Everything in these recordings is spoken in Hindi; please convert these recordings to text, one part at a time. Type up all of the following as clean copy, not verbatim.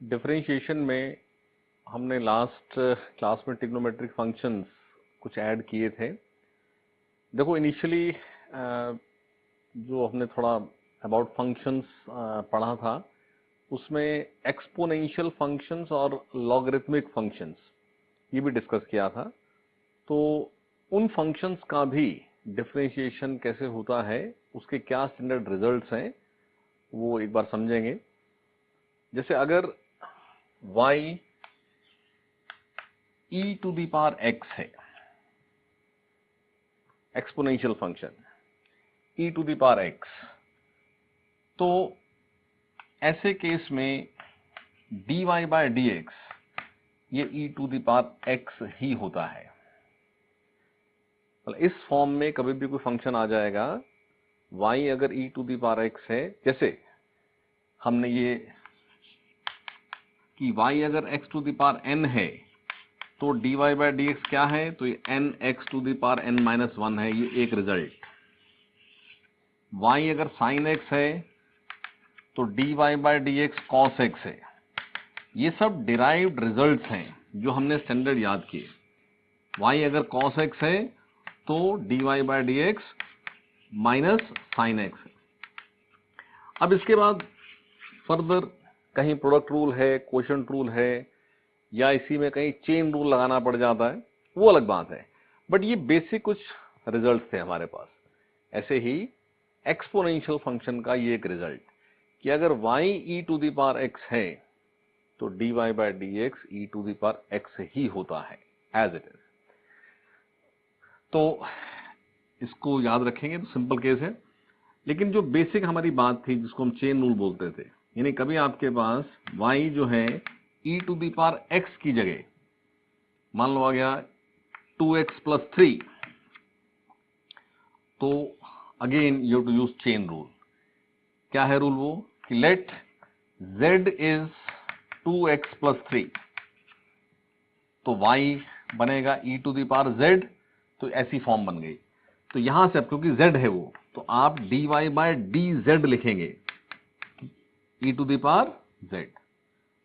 डिफरेंशिएशन में हमने लास्ट क्लास में ट्रिग्नोमेट्रिक फंक्शंस कुछ ऐड किए थे। देखो इनिशियली जो हमने थोड़ा अबाउट फंक्शंस पढ़ा था उसमें एक्सपोनेंशियल फंक्शंस और लॉगरिथमिक फंक्शंस ये भी डिस्कस किया था। तो उन फंक्शंस का भी डिफरेंशिएशन कैसे होता है, उसके क्या स्टैंडर्ड रिजल्ट्स हैं, वो एक बार समझेंगे। जैसे अगर y e to the power x है, exponential function e to the power x, तो ऐसे केस में dy बाय dx ये e to the power x ही होता है। इस फॉर्म में कभी भी कोई फंक्शन आ जाएगा, y अगर e to the power x है, जैसे हमने ये कि y अगर x to the power n है तो dy बाय dx क्या है, तो ये n x to the power n minus 1 है, ये एक रिजल्ट। y अगर sin x है तो dy by dx cos x है। ये सब डिराइव्ड रिजल्ट्स हैं जो हमने स्टैंडर्ड याद किए। y अगर cos x है तो dy by dx minus sin x है। अब इसके बाद फर्दर कहीं प्रोडक्ट रूल है, क्वोशंट रूल है, या इसी में कहीं चेन रूल लगाना पड़ जाता है, वो अलग बात है। बट ये बेसिक कुछ रिजल्ट थे हमारे पास। ऐसे ही एक्सपोनेंशियल फंक्शन का ये एक रिजल्ट कि अगर y e to the power x है तो dy by dx e to the power x ही होता है एज इट इज। तो इसको याद रखेंगे तो सिंपल केस है। लेकिन जो बेसिक हमारी बात थी जिसको हम चेन रूल बोलते थे, यानी कभी आपके पास y जो है e to the power x की जगह मान लो आ गया 2x प्लस 3, तो again you to use chain rule. क्या है रूल वो कि late z is 2x plus 3, तो y बनेगा e to the power z, तो ऐसी फॉर्म बन गई। तो यहां से अब क्योंकि z है वो, तो आप dy बाय dz लिखेंगे e to the power z,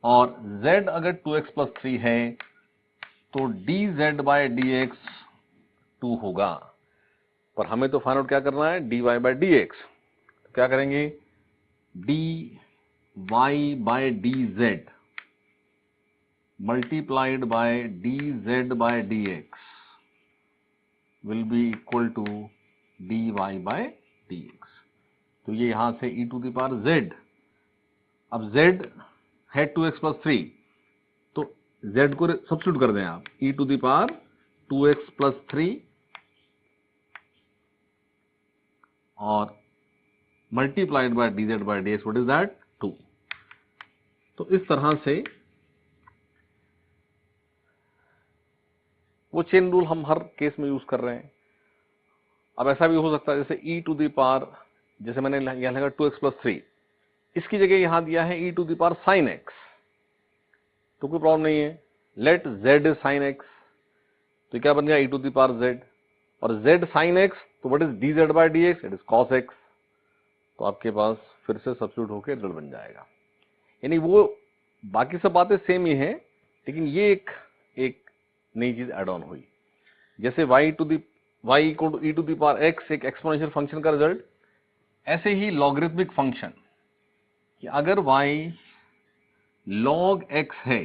और z अगर 2x प्लस 3 है तो dz बाय dx 2 होगा। पर हमें तो फाइंड आउट क्या करना है, dy बाय dx। तो क्या करेंगे, dy by dz multiplied by dz by dx will be equal to dy by dx। तो ये यहां से e to the power z, अब z है 2x प्लस 3, तो z को सब्स्टिट्यूट कर दें आप, e to the power 2x plus 3 और multiplied by dz by dx, what is that, 2। तो इस तरह से वो चेन रूल हम हर केस में यूज कर रहे हैं। अब ऐसा भी हो सकता है जैसे e टू द पावर, जैसे मैंने यहां लगा 2x प्लस 3, इसकी जगह यहां दिया है e to the power sine x, तो कोई प्रॉब्लम नहीं है। Let z is sine x, तो क्या बन गया e to the power z, और z साइन x, तो what is dz by dx, it is cos x। तो आपके पास फिर से सब्स्टिट्यूट होकर रिजल्ट बन जाएगा। यानी वो बाकी सब बातें सेम ही हैं, लेकिन ये एक नई चीज एड ऑन हुई। जैसे y equal to e to the power x एक एक्सपोनेंशियल फंक्शन का रिजल्ट, ऐसे ही लॉगरिथमिक फंक्शन कि अगर y log x है,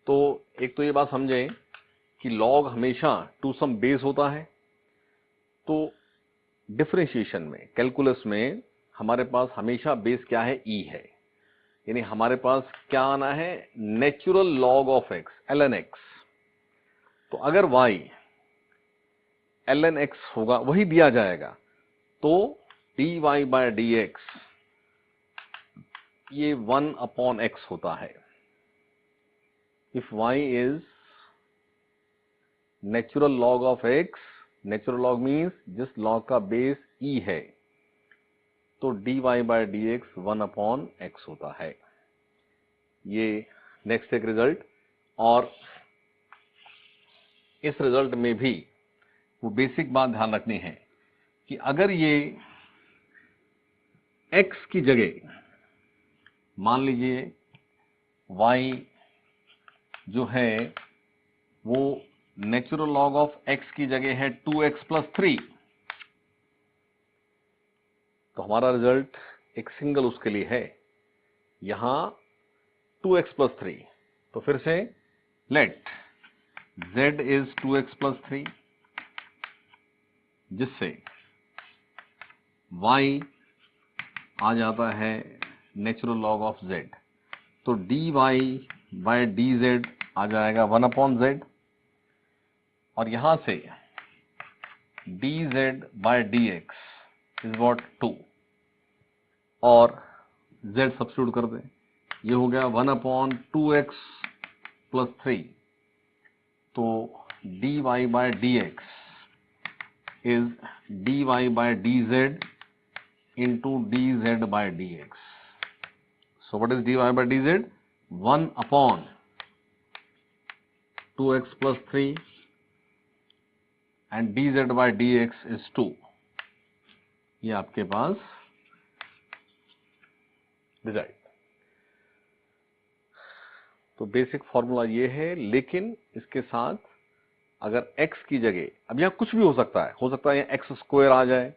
तो एक तो ये बात समझें कि log हमेशा टू सम बेस होता है। तो डिफरेंशिएशन में, कैलकुलस में हमारे पास हमेशा बेस क्या है, e है। यानी हमारे पास क्या आना है, natural log of x, ln x। तो अगर y ln x होगा, वही दिया जाएगा, तो dy बाय dx ये 1 अपॉन x होता है। If y is natural log of x, natural log means जिस लॉग का बेस e है, तो dy by dx 1 upon x होता है। ये नेक्स्ट एक रिजल्ट। और इस रिजल्ट में भी वो बेसिक बात ध्यान रखनी है कि अगर ये x की जगह मान लीजिए y जो है वो नेचुरल लॉग ऑफ x की जगह है 2x+3, तो हमारा रिजल्ट एक सिंगल उसके लिए है यहां 2x+3। तो फिर से लेट z इज 2x+3, जिससे y आ जाता है नेचुरल लॉग ऑफ z, तो dy बाय dz आ जाएगा 1/z, और यहां से dz by dx is what 2, और z सब्स्टिट्यूट कर दें, ये हो गया 1/2x+3, तो dy by dx is dy by dz into dz by dx. So what is dy by dz? 1/2x+3 and dz by dx is 2. ये आपके पास रिजल्ट। तो बेसिक फॉर्मूला ये है, लेकिन इसके साथ अगर x की जगह, अब यहां कुछ भी हो सकता है यहाँ x² आ जाए,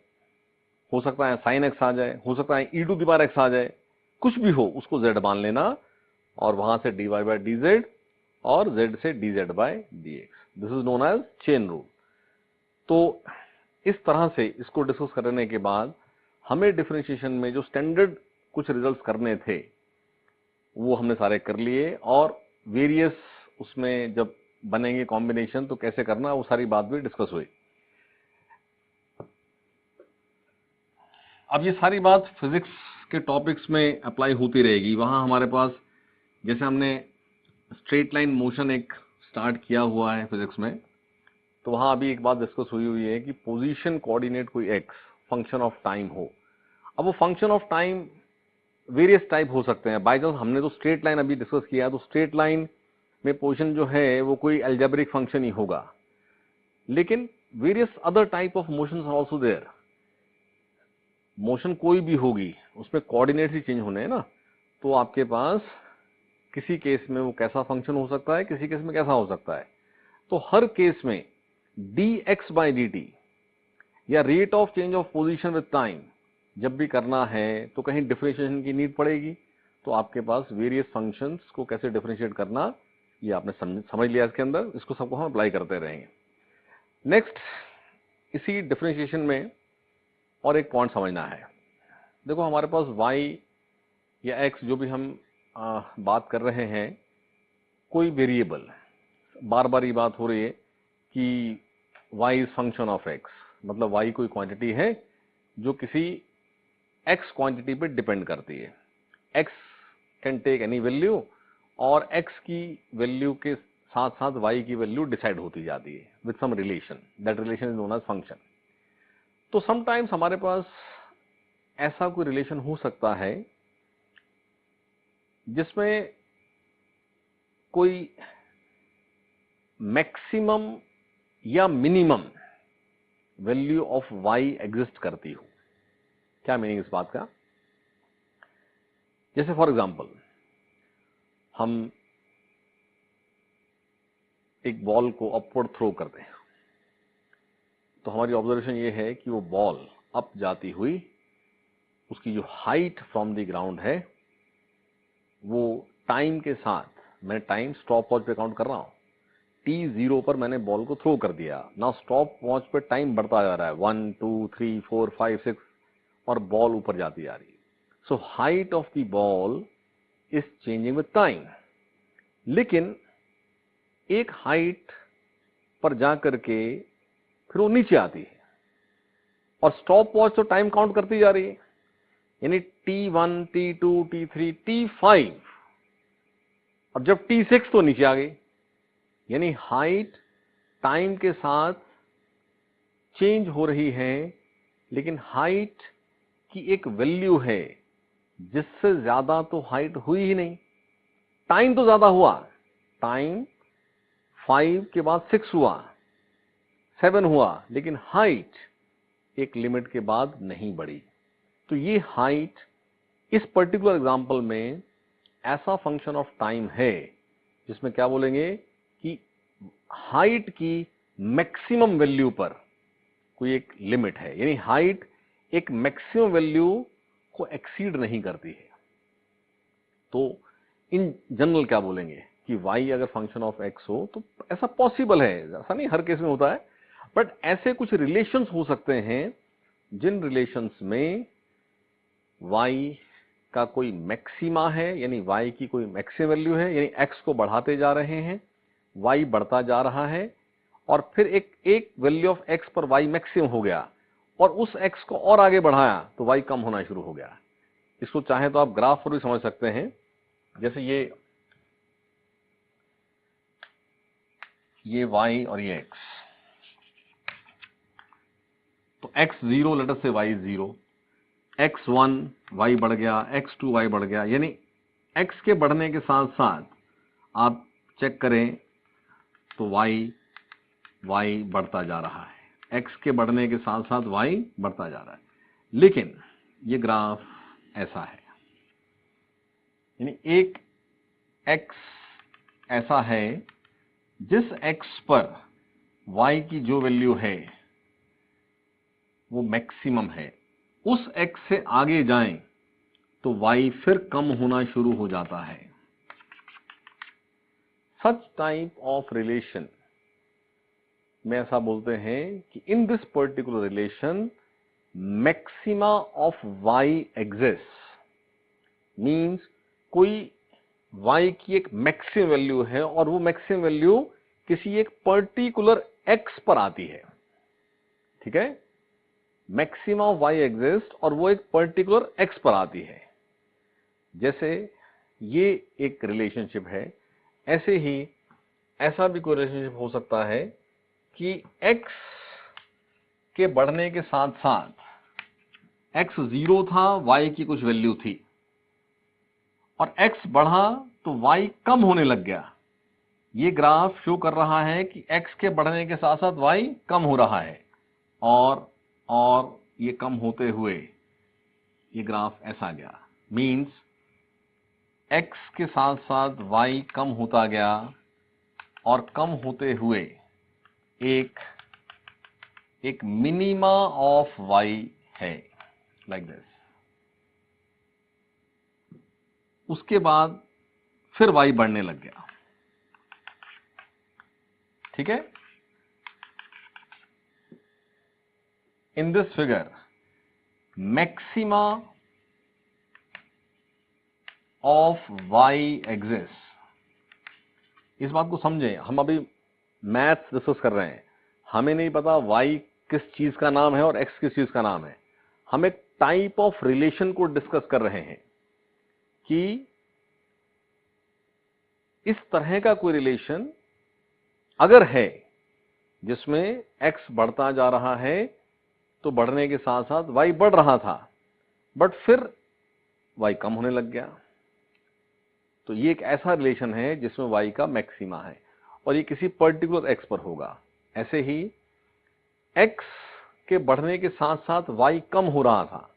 हो सकता है sin x आ जाए, हो सकता है e⁻x आ जाए, कुछ भी हो उसको z मान लेना, और वहां से dy बाय dz और z से dz by dx। This is known as chain rule. तो इस तरह से इसको डिस्कस करने के बाद हमें डिफरेंशिएशन में जो स्टैंडर्ड कुछ रिजल्ट्स करने थे वो हमने सारे कर लिए, और वेरियस उसमें जब बनेंगे कॉम्बिनेशन तो कैसे करना वो सारी बात भी डिस्कस हुई। अब ये सारी बात फिजिक्स के टॉपिक्स में अप्लाई होती रहेगी। वहां हमारे पास जैसे हमने स्ट्रेट लाइन मोशन एक स्टार्ट किया हुआ है फिजिक्स में, तो वहां अभी एक बात डिस्कस हुई है कि पोजीशन कोऑर्डिनेट कोई एक्स फंक्शन ऑफ टाइम हो। अब वो function of time various type हो सकते हैं। बाय चांस हमने तो स्ट्रेट लाइन अभी डिस्कस किया है, तो स्ट्रेट लाइन में पोजीशन जो है वो कोई अलजेब्रिक फंक्शन ही होगा, लेकिन various other type of motions are also there. Motion कोई भी होगी उसमें कोऑर्डिनेट्स ही चेंज होने हैं ना, तो आपके पास किसी केस में वो कैसा फंक्शन हो सकता है, किसी केस में कैसा हो सकता है। तो हर केस में dx बाय dt या rate of change of position with time जब भी करना है तो कहीं डिफरेंशिएशन की नीड पड़ेगी। तो आपके पास वेरियस फंक्शंस को कैसे डिफरेंशिएट करना ये आपने समझ लिया इसके अंदर, इसको सबको हम अप्लाई करते रहेंगे। नेक्स्ट, इसी डिफरेंशिएशन में और एक पॉइंट समझना है। देखो हमारे पास y या x जो भी हम बात कर रहे हैं, कोई वेरिएबल, बार बार ये बात हो रही है कि y is function of x, मतलब y कोई क्वांटिटी है जो किसी x क्वांटिटी पे डिपेंड करती है। x can take any value, और x की वैल्यू के साथ साथ y की वैल्यू डिसाइड होती जाती है with some relation, that relation is known as function. तो समटाइम्स हमारे पास ऐसा कोई रिलेशन हो सकता है जिसमें कोई मैक्सिमम या minimum value of y exist करती हो। क्या मीनिंग इस बात का? जैसे फॉर एग्जांपल हम एक बॉल को अपवर्ड थ्रो करते हैं, तो हमारी ऑब्जर्वेशन ये है कि वो बॉल अप जाती हुई, उसकी जो हाइट फ्रॉम द ग्राउंड है वो टाइम के साथ, मैं टाइम स्टॉप वॉच पे काउंट कर रहा हूं, t0 पर मैंने बॉल को थ्रो कर दिया ना, स्टॉप वॉच पे टाइम बढ़ता जा रहा है 1 2 3 4 5 6 और बॉल ऊपर जाती जा रही है। So height of the ball is changing with time, लेकिन एक हाइट पर जा करके फिर वो नीचे आती है, और स्टॉप वॉच तो टाइम काउंट करती जा रही है, यानी t1 t2 t3 t5, अब जब t6 तो नीचे आ गई, यानी हाइट टाइम के साथ चेंज हो रही है, लेकिन हाइट की एक वैल्यू है जिससे ज्यादा तो हाइट हुई ही नहीं। टाइम तो ज्यादा हुआ, टाइम 5 के बाद 6 हुआ, 7 हुआ, लेकिन हाइट एक लिमिट के बाद नहीं बढ़ी। तो ये हाइट इस पर्टिकुलर एग्जांपल में ऐसा फंक्शन ऑफ टाइम है जिसमें क्या बोलेंगे कि हाइट की मैक्सिमम वैल्यू पर कोई एक लिमिट है, यानी हाइट एक मैक्सिमम वैल्यू को एक्सीड नहीं करती है। तो इन जनरल क्या बोलेंगे कि y अगर फंक्शन ऑफ x हो तो ऐसा पॉसिबल है, ऐसा नहीं हर केस में होता है, बट ऐसे कुछ रिलेशंस हो सकते हैं जिन रिलेशंस में y का कोई मैक्सिमा है, यानी y की कोई मैक्सिमम वैल्यू है, यानी x को बढ़ाते जा रहे हैं, y बढ़ता जा रहा है, और फिर एक वैल्यू ऑफ x पर y मैक्सिमम हो गया और उस x को और आगे बढ़ाया तो y कम होना शुरू हो गया। इसको चाहे तो आप ग्राफ पर भी समझ सकते हैं, जैसे ये y और ये x, तो x0 लेटर से y0, x1 y बढ़ गया, x2 y बढ़ गया, यानी x के बढ़ने के साथ साथ आप चेक करें तो y बढ़ता जा रहा है, x के बढ़ने के साथ साथ y बढ़ता जा रहा है। लेकिन ये ग्राफ ऐसा है, यानी एक x ऐसा है जिस x पर y की जो वैल्यू है वो मैक्सिमम है, उस x से आगे जाएं तो y फिर कम होना शुरू हो जाता है। सच टाइप ऑफ रिलेशन में ऐसा बोलते हैं कि in this particular relation maxima of y exist, means कोई y की एक मैक्सिमम वैल्यू है और वो मैक्सिमम वैल्यू किसी एक पर्टिकुलर x पर आती है। ठीक है, मैक्सिमा ऑफ y एग्जिस्ट और वो एक पर्टिकुलर x पर आती है। जैसे ये एक रिलेशनशिप है, ऐसे ही ऐसा भी कोई रिलेशनशिप हो सकता है कि x के बढ़ने के साथ साथ x 0 था, y की कुछ वैल्यू थी, और x बढ़ा तो y कम होने लग गया। ये ग्राफ शो कर रहा है कि x के बढ़ने के साथ साथ y कम हो रहा है, और ये कम होते हुए ये ग्राफ ऐसा गया, मीन्स x के साथ साथ y कम होता गया और कम होते हुए एक मिनिमा ऑफ y है, लाइक दिस। उसके बाद फिर y बढ़ने लग गया। ठीक है, in this figure maxima of y exist. इस बात को समझें, हम अभी मैथ्स डिस्कस कर रहे हैं, हमें नहीं पता y किस चीज का नाम है और x किस चीज का नाम है। हम एक टाइप ऑफ रिलेशन को डिस्कस कर रहे हैं कि इस तरह का कोई रिलेशन अगर है जिसमें x बढ़ता जा रहा है तो बढ़ने के साथ साथ y बढ़ रहा था, बट फिर y कम होने लग गया, तो ये एक ऐसा रिलेशन है जिसमें y का मैक्सिमा है और ये किसी पर्टिकुलर x पर होगा। ऐसे ही x के बढ़ने के साथ साथ y कम हो रहा था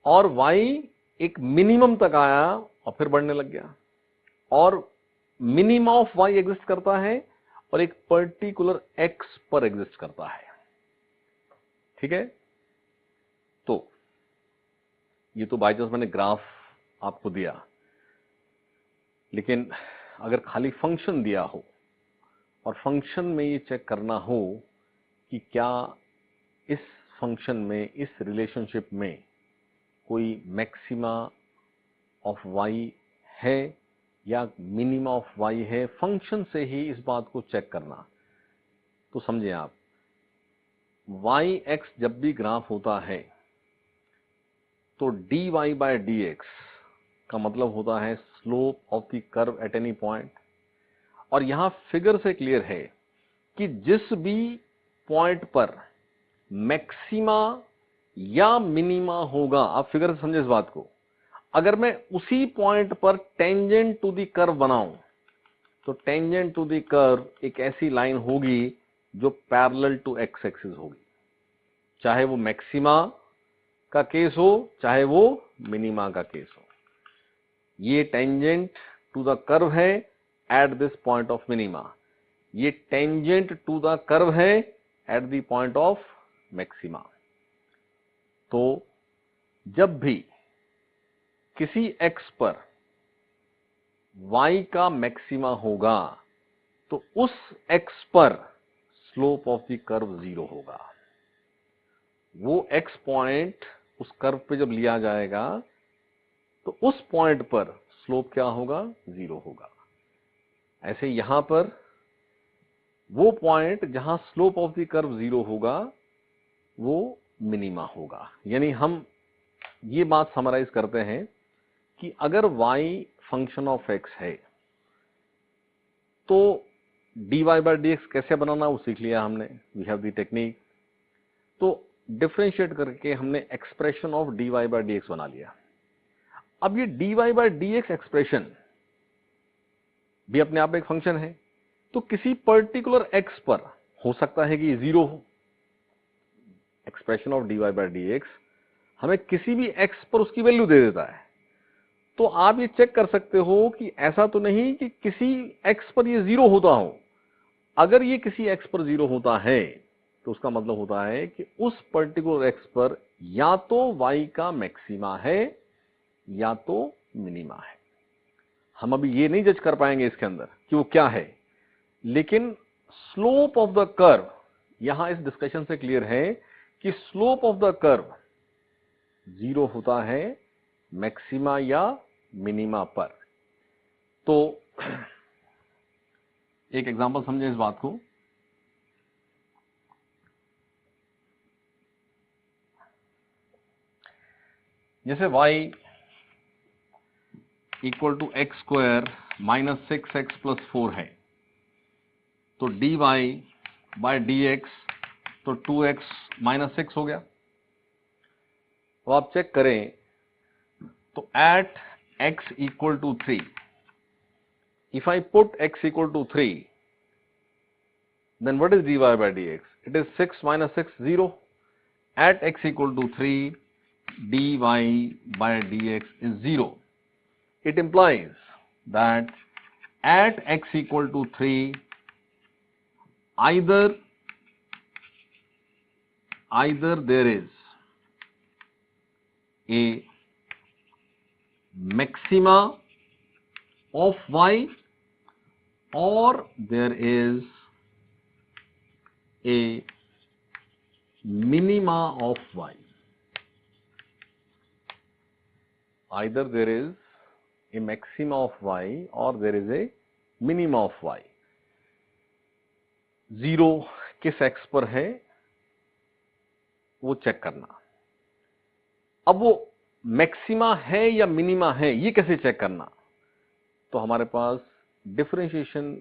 और y एक मिनिमम तक आया और फिर बढ़ने लग गया, और मिनिमा ऑफ y एग्जिस्ट करता है और एक पर्टिकुलर x पर एग्जिस्ट करता है। ठीक है, तो ये तो बाय चांस मैंने ग्राफ आपको दिया, लेकिन अगर खाली फंक्शन दिया हो और फंक्शन में ये चेक करना हो कि क्या इस फंक्शन में, इस रिलेशनशिप में कोई मैक्सिमा ऑफ y है या मिनिमा ऑफ y है, फंक्शन से ही इस बात को चेक करना। तो समझें आप, yx जब भी ग्राफ होता है तो dy बाय dx का मतलब होता है slope of the curve at any point, और यहां फिगर से क्लियर है कि जिस भी पॉइंट पर मैक्सिमा या मिनिमा होगा, आप फिगर से समझे इस बात को, अगर मैं उसी पॉइंट पर टेंजेंट टू द कर्व बनाऊं तो टेंजेंट टू द कर्व एक ऐसी लाइन होगी जो पैरेलल टू एक्स एक्सिस होगी, चाहे वो मैक्सिमा का केस हो चाहे वो मिनिमा का केस हो। ये टेंजेंट टू द कर्व है at this point of minima, ये टेंजेंट टू द कर्व है at the point of maxima. तो जब भी किसी x पर y का मैक्सिमा होगा तो उस x पर स्लोप ऑफ द कर्व 0 होगा। वो x पॉइंट उस कर्व पे जब लिया जाएगा तो उस पॉइंट पर स्लोप क्या होगा? 0 होगा। ऐसे यहां पर वो पॉइंट जहां स्लोप ऑफ द कर्व 0 होगा वो मिनिमा होगा। यानी हम ये बात समराइज करते हैं कि अगर y फंक्शन ऑफ x है तो dy by dx कैसे बनाना वो सीख लिया हमने, वी हैव द टेक्निक। तो डिफरेंशिएट करके हमने expression of dy by dx बना लिया। अब ये dy by dx एक्सप्रेशन भी अपने आप एक फंक्शन है, तो किसी पर्टिकुलर x पर हो सकता है कि 0 हो। Expression of dy by dx हमें किसी भी x पर उसकी वैल्यू दे देता है। तो आप ये चेक कर सकते हो कि ऐसा तो नहीं कि किसी x पर ये 0 होता हो। अगर ये किसी x पर 0 होता है तो उसका मतलब होता है कि उस पर्टिकुलर x पर या तो y का मैक्सिमा है या तो मिनिमा है। हम अभी ये नहीं जज कर पाएंगे इसके अंदर कि वो क्या है, लेकिन स्लोप ऑफ द कर्व यहां इस डिस्कशन से क्लियर है कि स्लोप ऑफ द कर्व 0 होता है मैक्सिमा या मिनिमा पर। तो एक एग्जांपल समझें इस बात को। जैसे y equal to x square minus 6x plus 4 है, तो dy बाय dx तो 2x माइनस 6 हो गया। तो आप चेक करें तो at x equal to 3, if I put x equal to 3, then what is dy by dx? It is 6 minus 6, 0. At x equal to 3, dy by dx is 0. It implies that at x equal to 3, either there is a maxima of y or there is a minima of y. Either there is a maxima of y or there is a minima of y. 0 किस x पर है वो चेक करना। अब वो मैक्सिमा है या मिनिमा है ये कैसे चेक करना? तो हमारे पास डिफरेंशिएशन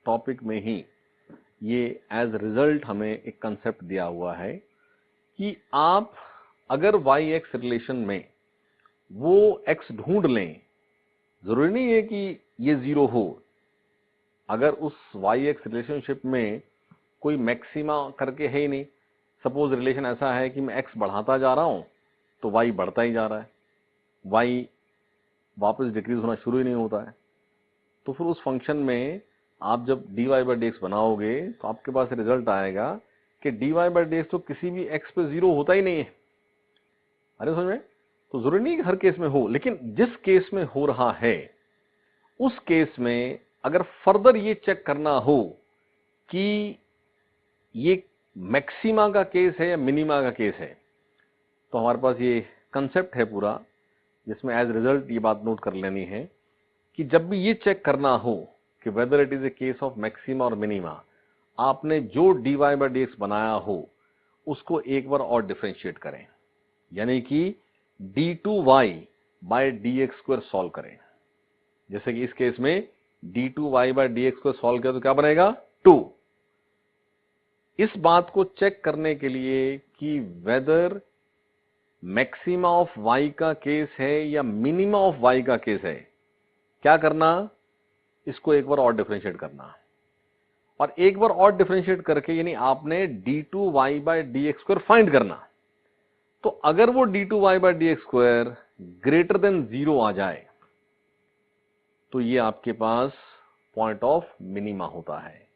टॉपिक में ही ये एज रिजल्ट हमें एक कंसेप्ट दिया हुआ है कि आप अगर y-x रिलेशन में वो x ढूंढ लें, जरूरी नहीं है कि ये 0 हो। अगर उस y-x रिलेशनशिप में कोई मैक्सिमा करके है ही नहीं, सपोज रिलेशन ऐसा है कि मैं x बढ़ाता जा रहा हूं तो y बढ़ता ही जा रहा है, y वापस डिक्रीज होना शुरू ही नहीं होता है, तो फिर उस फंक्शन में आप जब dy by dx बनाओगे तो आपके पास रिजल्ट आएगा कि dy by dx तो किसी भी x पे 0 होता ही नहीं है। अरे समझ में? तो जरूरी नहीं कि हर केस में हो, लेकिन जिस केस में हो रहा है उस केस में अगर फर्दर ये चेक करना हो कि ये मैक्सिमा का केस है या मिनिमा का केस है, तो हमारे पास ये कंसेप्ट है पूरा, जिसमें एज रिजल्ट ये बात नोट कर लेनी है कि जब भी ये चेक करना हो कि whether it is a case of maxima और मिनिमा, आपने जो dy by dx बनाया हो उसको एक बार और डिफरेंशिएट करें, यानी कि d2y by dx square solve करें। जैसे कि इस केस में d2y by dx square solve किया तो क्या बनेगा? 2। इस बात को चेक करने के लिए कि वेदर मैक्सिमा ऑफ y का केस है या मिनिमा ऑफ y का केस है, क्या करना? इसको एक बार और डिफरेंशिएट करना, और एक बार और डिफरेंशिएट करके यानी आपने d2y by dx square find करना। तो अगर वो d2y by dx square greater than 0 आ जाए तो ये आपके पास पॉइंट ऑफ मिनिमा होता है,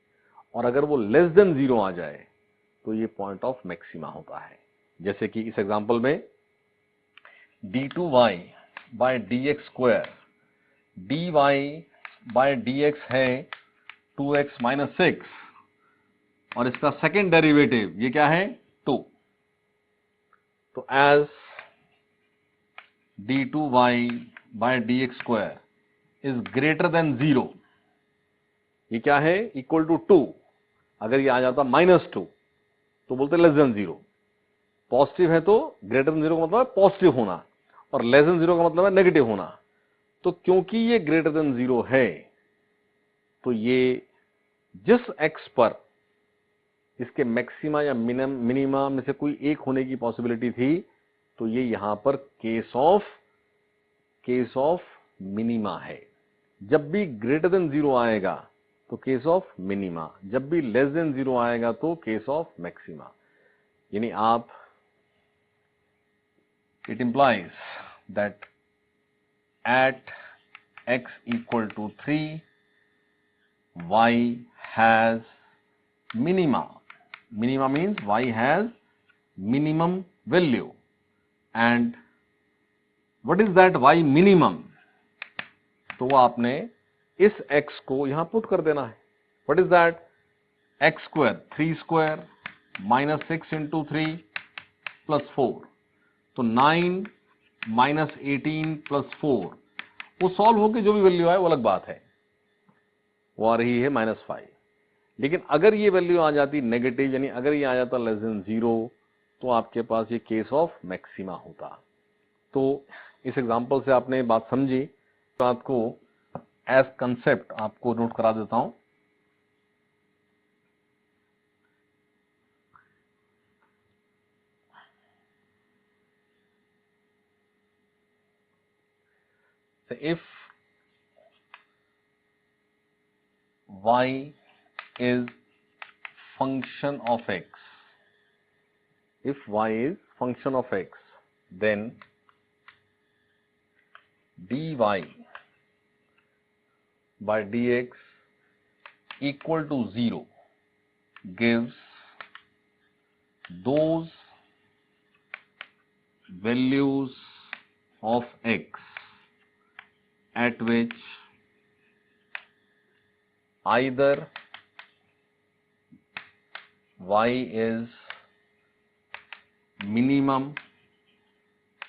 और अगर वो लेस देन 0 आ जाए तो ये पॉइंट ऑफ मैक्सिमा होता है। जैसे कि इस एग्जांपल में d2y by dx square, dy by dx है 2x माइनस 6, और इसका सेकेंड डेरिवेटिव ये क्या है 2। तो as d2y by dx square is greater than 0, ये क्या है इक्वल टू 2। अगर ये आ जाता -2 तो बोलते लेस देन 0। पॉजिटिव है तो ग्रेटर देन 0 का मतलब है पॉजिटिव होना, और लेस देन 0 का मतलब है नेगेटिव होना। तो क्योंकि ये ग्रेटर देन 0 है तो ये जिस x पर इसके मैक्सिमा या मिनिमा में से कोई एक होने की पॉसिबिलिटी थी, तो ये यहां पर केस ऑफ मिनिमा है। जब भी ग्रेटर देन 0 आएगा तो केस ऑफ मिनिमा, जब भी लेस देन 0 आएगा तो केस ऑफ मैक्सिमा। यानी आप it implies that at x equal to 3 y has minima. Minima means y has minimum value, and what is that y minimum? तो वो आपने इस x को यहां पुट कर देना है। What is that? x square 3 square minus 6 into 3 plus 4, तो 9 माइनस 18 प्लस 4, वो सॉल्व होकर जो भी वैल्यू आए वो अलग बात है, वो आ रही है -5। लेकिन अगर ये वैल्यू आ जाती नेगेटिव, यानी अगर ये आ जाता लेस देन 0, तो आपके पास ये केस ऑफ मैक्सिमा होता। तो इस एग्जांपल से आपने बात समझी, तो आपको एज कंसेप्ट आपको नोट करा देता हूं। So if y is function of x, if y is function of x, then dy by dx equal to 0 gives those values of x at which either y is minimum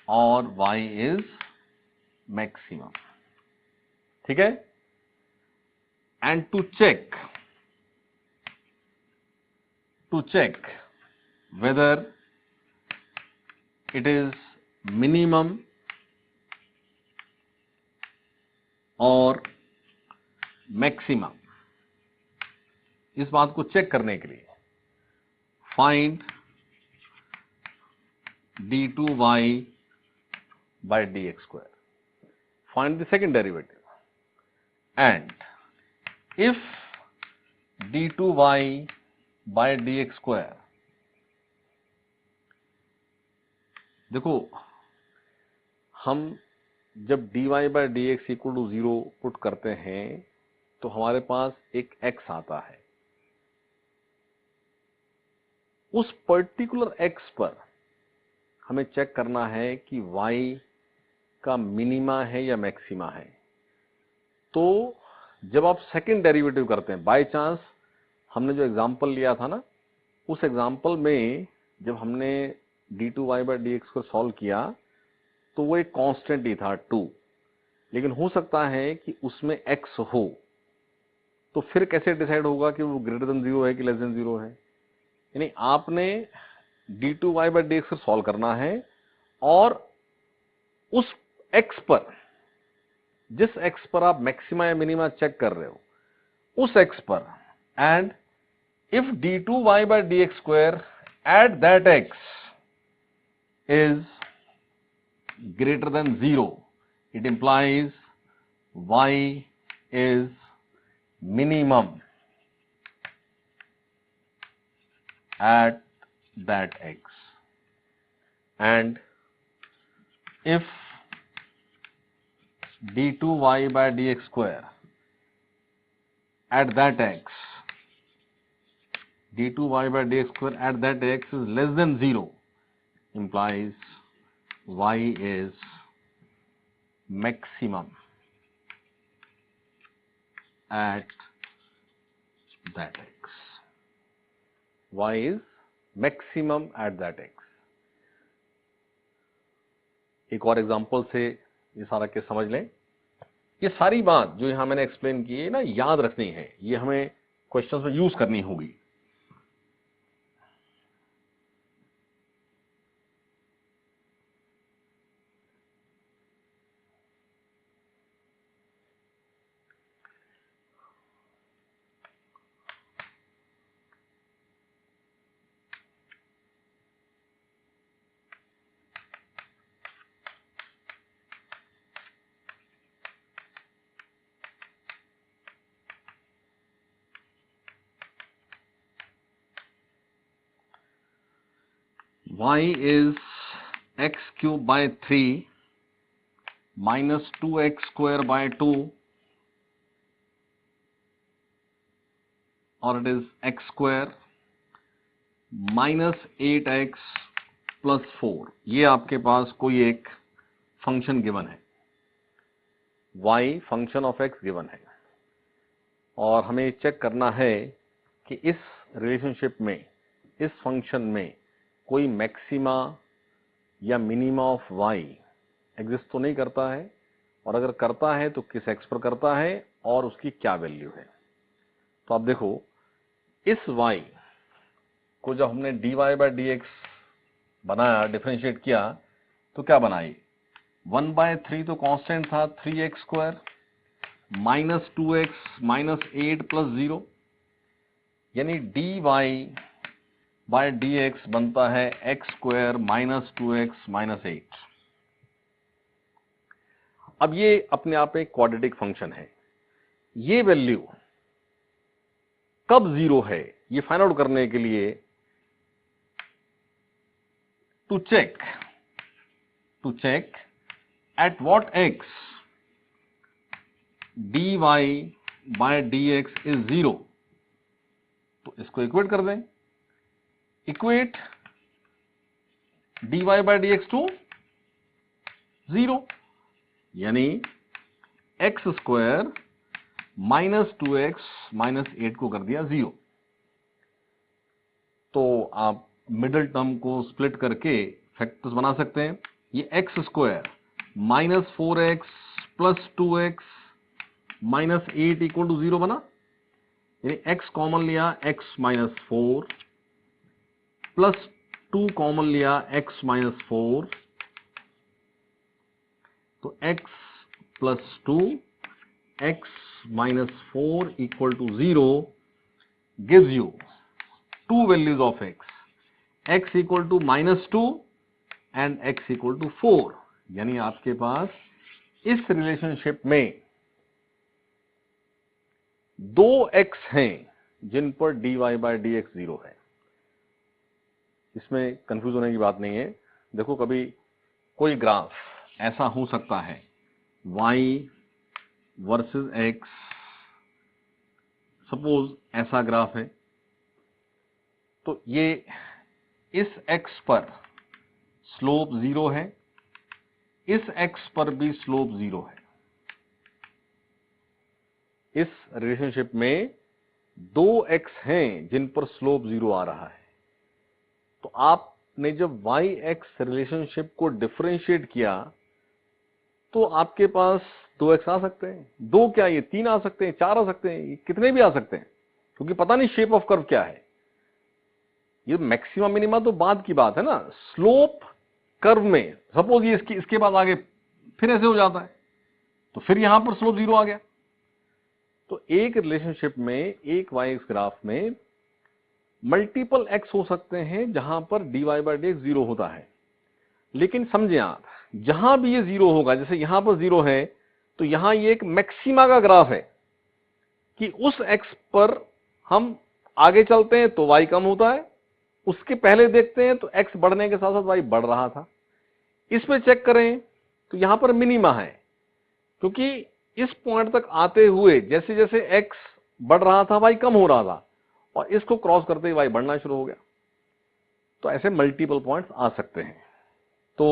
or y is maximum। ठीक है? And to check whether it is minimum और मैक्सिमम, इस बात को चेक करने के लिए find d2y by dx square, find the second derivative, and if d2y by dx square, देखो हम जब dy by dx equal to 0 put करते हैं तो हमारे पास एक x आता है। उस पर्टिकुलर x पर हमें चेक करना है कि y का मिनिमा है या मैक्सिमा है। तो जब आप सेकंड डेरिवेटिव करते हैं, बाय चांस हमने जो एग्जांपल लिया था ना, उस एग्जांपल में जब हमने d2y by dx को सॉल्व किया तो वो एक कांस्टेंट ही था 2, लेकिन हो सकता है कि उसमें x हो, तो फिर कैसे डिसाइड होगा कि वो ग्रेटर देन 0 है कि लेस देन 0 है? यानी आपने d2y by dx को सॉल्व करना है, और उस x पर, जिस x पर आप मैक्सिमा या मिनिमा चेक कर रहे हो, उस x पर, and if d2y by dx square at that x is greater than 0, it implies y is minimum at that x, and if d2y by dx square at that x, d2y by dx square at that x is less than 0 implies y is maximum at that x. Y is maximum at that x. एक और एग्जांपल से ये सारा केस समझ लें। ये सारी बात जो यहां मैंने एक्सप्लेन की है ना, याद रखनी है, ये हमें क्वेश्चंस में यूज करनी होगी। y is x cube by 3 minus 2x square by 2, or it is x square minus 8x plus 4। ये आपके पास कोई एक फंक्शन गिवन है, y function of x given है, और हमें चेक करना है कि इस रिलेशनशिप में, इस फंक्शन में कोई मैक्सिमा या मिनिमा ऑफ y एग्जिस्ट तो नहीं करता है, और अगर करता है तो किस x पर करता है और उसकी क्या वैल्यू है। तो आप देखो, इस y को जब हमने dy by dx बनाया, डिफरेंशिएट किया, तो क्या बनाई, 1/3 तो कांस्टेंट था 3x square minus 2x minus 8 plus 0, यानी dy बाय dx बनता है x square minus 2x minus 8। अब ये अपने आप एक क्वाड्रेटिक फंक्शन है। ये वैल्यू कब जीरो है, ये फाइंड आउट करने के लिए to check at what x dy by dx is zero, तो इसको इक्वेट कर दें। Equate dy by dx to zero, यानी x square minus 2x minus 8 को कर दिया जीरो। तो आप मिडिल टर्म को स्प्लिट करके फैक्टर्स बना सकते हैं। ये x square minus 4x plus 2x minus 8 equal to zero बना, यानी x कॉमन लिया x माइनस 4 प्लस 2 कॉमन लिया x माइनस 4, तो x plus 2 x minus 4 equal to 0 gives you two values of x equal to minus 2 and x equal to 4। यानी आपके पास इस रिलेशनशिप में दो x हैं जिन पर dy by dx 0 है। इसमें कंफ्यूज होने की बात नहीं है। देखो, कभी कोई ग्राफ ऐसा हो सकता है y वर्सेस x, सपोज ऐसा ग्राफ है, तो ये इस x पर स्लोप 0 है, इस x पर भी स्लोप 0 है। इस रिलेशनशिप में दो x हैं जिन पर स्लोप 0 आ रहा है। तो आपने जब y x रिलेशनशिप को डिफरेंशिएट किया तो आपके पास 2x आ सकते हैं, दो क्या, ये 3 आ सकते हैं, 4 आ सकते हैं, ये कितने भी आ सकते हैं, क्योंकि पता नहीं शेप ऑफ कर्व क्या है। ये मैक्सिमम मिनिमा तो बाद की बात है ना। स्लोप कर्व में सपोज ये इसके बाद आगे फिर ऐसे हो जाता है, तो फिर यहां पर स्लोप 0 आ गया। तो एक रिलेशनशिप में, एक y एक्स ग्राफ में मल्टीपल x हो सकते हैं जहां पर dy बाय dx 0 होता है। लेकिन समझे आप, जहां भी ये 0 होगा, जैसे यहां पर 0 है, तो यहां ये एक मैक्सिमा का ग्राफ है कि उस x पर हम आगे चलते हैं तो y कम होता है, उसके पहले देखते हैं तो x बढ़ने के साथ साथ y बढ़ रहा था। इस पे चेक करें तो यहां पर मिनिमा है, क्योंकि इस पॉइंट तक आते हुए जैसे जैसे x बढ़ रहा था y कम हो रहा था, और इसको क्रॉस करते ही y बढ़ना शुरू हो गया। तो ऐसे मल्टीपल पॉइंट्स आ सकते हैं। तो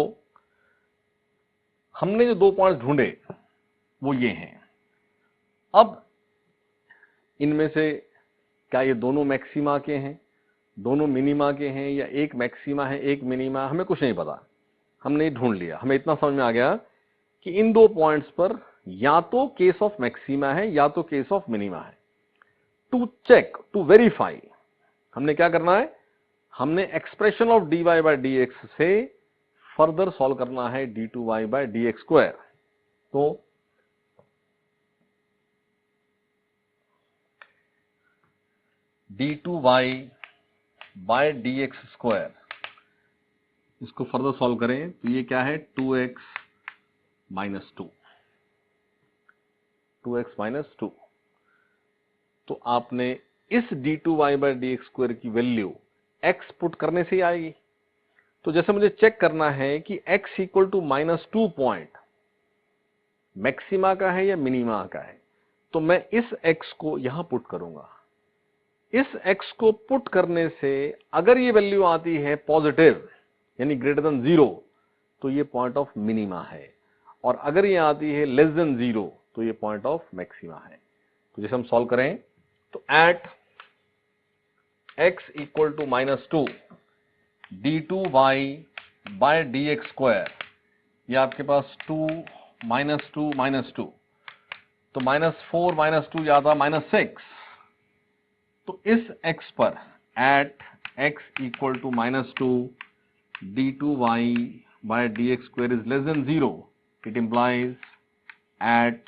हमने जो 2 पॉइंट्स ढूंढे वो ये हैं। अब इनमें से क्या ये दोनों मैक्सिमा के हैं, दोनों मिनिमा के हैं, या एक मैक्सिमा है एक मिनिमा, हमें कुछ नहीं पता। हमने ढूंढ लिया, हमें इतना समझ में आ गया कि इन 2 पॉइंट्स पर या तो केस ऑफ मैक्सिमा है या तो केस ऑफ मिनिमा है। टू चेक, टू वेरीफाई, हमने क्या करना है, हमने expression of dy by dx से फर्दर सॉल्व करना है d2y बाय dx स्क्वायर। तो d2y बाय dx स्क्वायर, इसको फर्दर सॉल्व करें तो ये क्या है, 2x माइनस 2, 2x माइनस 2। तो आपने इस d2y बाय dx स्क्वायर की वैल्यू x पुट करने से ही आएगी। तो जैसे मुझे चेक करना है कि x equal to -2 point maxima का है या मिनिमा का है, तो मैं इस x को यहां पुट करूंगा। इस x को पुट करने से अगर ये वैल्यू आती है पॉजिटिव यानी ग्रेटर देन 0, तो ये पॉइंट ऑफ मिनिमा है, और अगर ये आती है लेस देन 0 तो ये पॉइंट ऑफ मैक्सिमा है। तो जैसे हम सॉल्व करें तो at x equal to -2 d2y by dx square, ये आपके पास 2 -2 -2, तो -4 -2 ज्यादा -6। तो इस x पर at x equal to -2 d2y by dx square is less than 0, it implies at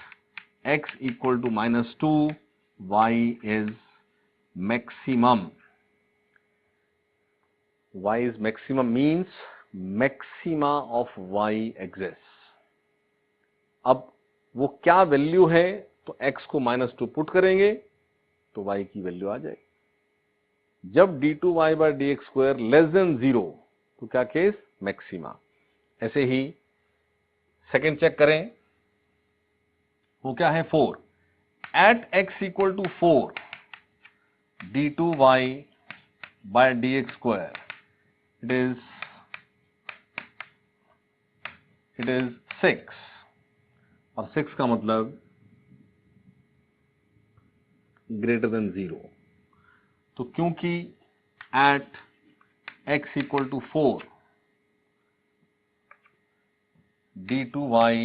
x equal to -2 y is maximum. y is maximum means maxima of y exists। अब वो क्या वैल्यू है, तो x को -2 पुट करेंगे तो y की वैल्यू आ जाएगी। जब d2y by dx square less than 0 तो क्या केस, मैक्सिमा। ऐसे ही सेकेंड चेक करें, वो क्या है 4, at x equal to 4 d2y by dx square it is 6, और 6 का मतलब ग्रेटर देन 0। तो क्योंकि at x equal to 4 d2y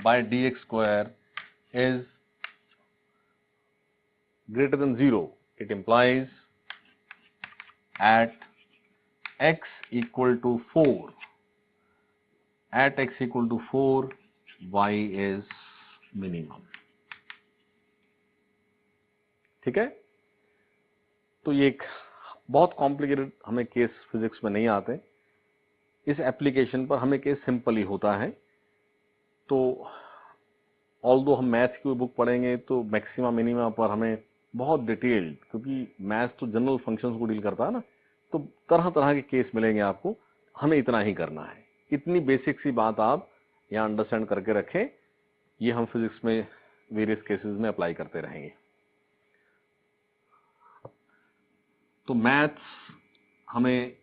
by dx square is greater than 0, it implies at x equal to 4, at x equal to 4 y is minimum। ठीक है, तो ये एक बहुत कॉम्प्लिकेटेड हमें केस फिजिक्स में नहीं आते, इस एप्लीकेशन पर हमें केस सिंपल ही होता है। तो ऑल्दो हम मैथ्स की बुक पढ़ेंगे तो मैक्सिमा मिनिमा पर हमें बहुत डिटेल्ड, क्योंकि मैथ्स तो जनरल फंक्शंस को डील करता है ना, तो तरह तरह के केस मिलेंगे आपको, हमें इतना ही करना है। इतनी बेसिक सी बात आप यहाँ अंडरस्टैंड करके रखें, ये हम फिजिक्स में वेरियस केसेस में अप्लाई करते रहेंगे। तो मैथ्स हमें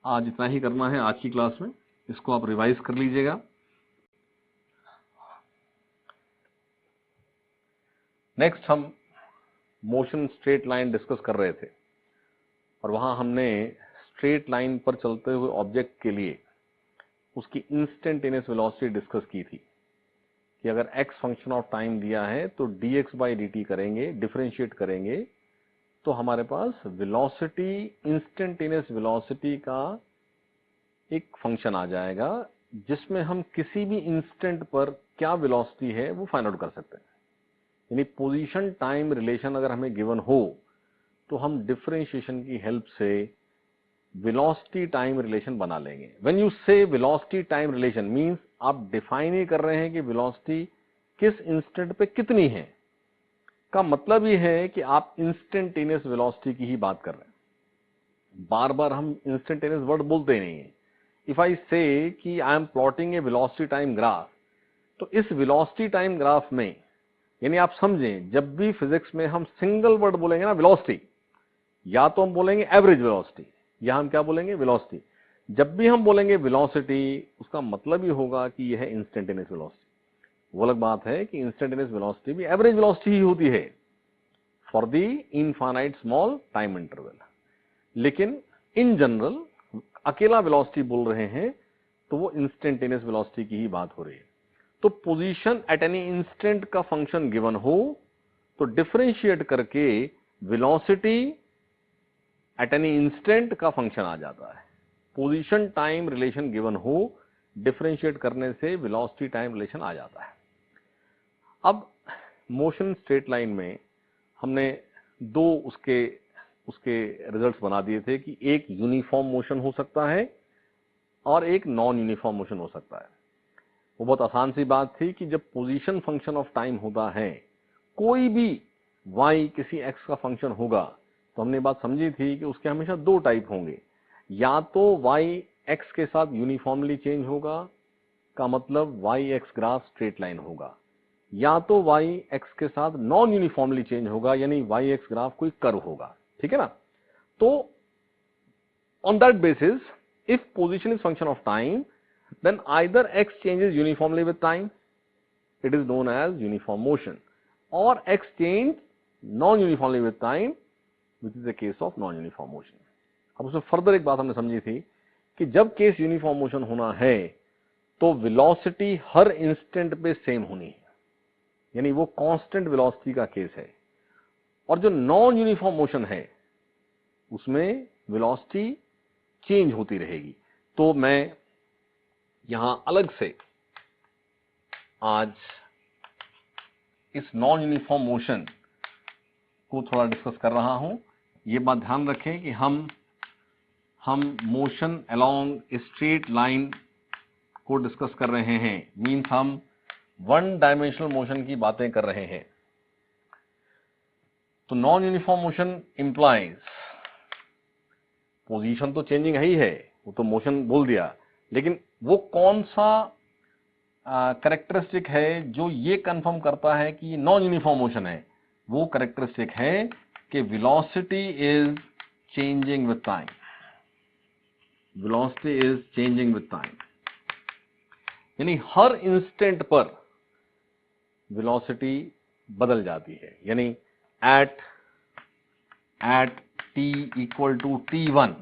आज इतना ही करना है आज की क्लास में, इसको आप रिवाइज कर लीजिएगा। नेक्स्ट हम मोशन स्ट्रेट लाइन डिस्कस कर रहे थे, और वहां हमने स्ट्रेट लाइन पर चलते हुए ऑब्जेक्ट के लिए उसकी इंस्टेंटेनियस वेलोसिटी डिस्कस की थी कि अगर x फंक्शन ऑफ टाइम दिया है तो dx बाई dt करेंगे, डिफरेंशिएट करेंगे, तो हमारे पास वेलोसिटी, इंस्टेंटेनियस वेलोसिटी का एक फंक्शन आ जाएगा जिसमें हम किसी भी इंस्टेंट पर क्या वेलोसिटी है वो फाइंड आउट कर सकते हैं। यानी पोजीशन टाइम रिलेशन अगर हमें गिवन हो तो हम डिफरेंशिएशन की हेल्प से वेलोसिटी टाइम रिलेशन बना लेंगे। व्हेन यू से वेलोसिटी टाइम रिलेशन मींस आप डिफाइन ही कर रहे हैं कि वेलोसिटी किस इंस्टेंट पे कितनी है, का मतलब ये है कि आप इंस्टेंटेनियस वेलोसिटी की ही बात कर रहे हैं। बार बार हम इंस्टेंटेनियस वर्ड बोलते ही नहीं है। इफ आई से कि I am plotting A velocity time graph, तो इस वेलोसिटी टाइम ग्राफ में, यानी आप समझें, जब भी फिजिक्स में हम सिंगल वर्ड बोलेंगे ना वेलोसिटी, या तो हम बोलेंगे एवरेज वेलोसिटी, या हम क्या बोलेंगे वेलोसिटी। जब भी हम बोलेंगे वेलोसिटी, उसका मतलब ही होगा कि यह इंस्टेंटेनियस वेलोसिटी। वो अलग बात है कि इंस्टेंटेनियस वेलोसिटी भी एवरेज वेलोसिटी ही होती है for the infinite small time interval, लेकिन इन जनरल अकेला वेलोसिटी बोल रहे हैं तो वो इंस्टेंटेनियस वेलोसिटी की ही बात हो रही है। तो पोजीशन एट एनी इंस्टेंट का फंक्शन गिवन हो तो डिफरेंशिएट करके वेलोसिटी एट एनी इंस्टेंट का फंक्शन आ जाता है। पोजीशन टाइम रिलेशन गिवन हो, डिफरेंशिएट करने से वेलोसिटी टाइम रिलेशन आ जाता है। अब मोशन स्ट्रेट लाइन में हमने दो उसके रिजल्ट्स बना दिए थे कि एक यूनिफॉर्म मोशन हो सकता है और एक नॉन यूनिफॉर्म मोशन हो सकता है। वो बहुत आसान सी बात थी कि जब पोजीशन फंक्शन ऑफ टाइम होता है, कोई भी y किसी x का फंक्शन होगा, तो हमने बात समझी थी कि उसके हमेशा दो टाइप होंगे, या तो y x के साथ यूनिफॉर्मली चेंज होगा, का मतलब y x graph straight line होगा, या तो y x के साथ नॉन यूनिफॉर्मली चेंज होगा, यानी y x ग्राफ कोई कर्व होगा। ठीक है ना? तो on that basis if position is function of time, then either x changes uniformly with time, it is known as uniform motion, or x change non-uniformly with time, which is the case of non-uniform motion. अब उसमें फर्दर एक बात हमने समझी थी कि जब केस यूनिफॉर्म मोशन होना है तो वेलोसिटी हर इंस्टेंट पे सेम होनी है, यानी वो कांस्टेंट वेलोसिटी का केस है। और जो नॉन यूनिफॉर्म मोशन है उसमें वेलोसिटी चेंज होती रहेगी। तो मैं यहां अलग से आज इस नॉन यूनिफॉर्म मोशन को थोड़ा डिस्कस कर रहा हूं। ये बात ध्यान रखें कि हम मोशन अलोंग स्ट्रेट लाइन को डिस्कस कर रहे हैं, मीन्स हम वन डायमेंशनल मोशन की बातें कर रहे हैं। तो non uniform motion implies position तो चेंजिंग ही है, वो तो मोशन बोल दिया, लेकिन वो कौन सा कैरेक्टरिस्टिक है जो ये कंफर्म करता है कि नॉन यूनिफॉर्म मोशन है? वो कैरेक्टरिस्टिक है कि velocity is changing with time. Velocity is changing with time, यानी हर इंस्टेंट पर वेलोसिटी बदल जाती है, यानी at t equal to t1